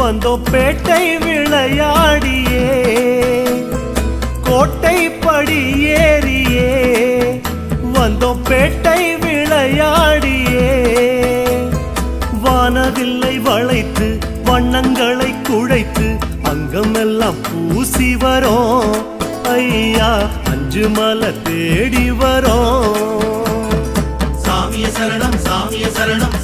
வந்தோம் பேட்டை விளையாடியே கோட்டை படி ஏறியே வந்தோம் பேட்டை விளையாடியே வானவில்லை வளைத்து வண்ணங்களை குழைத்து அங்கமெல்லாம் பூசி வரோம் ஐயா அஞ்சு மலை தேடி வரோம் சாமிய சரணம் சாமிய சரணம்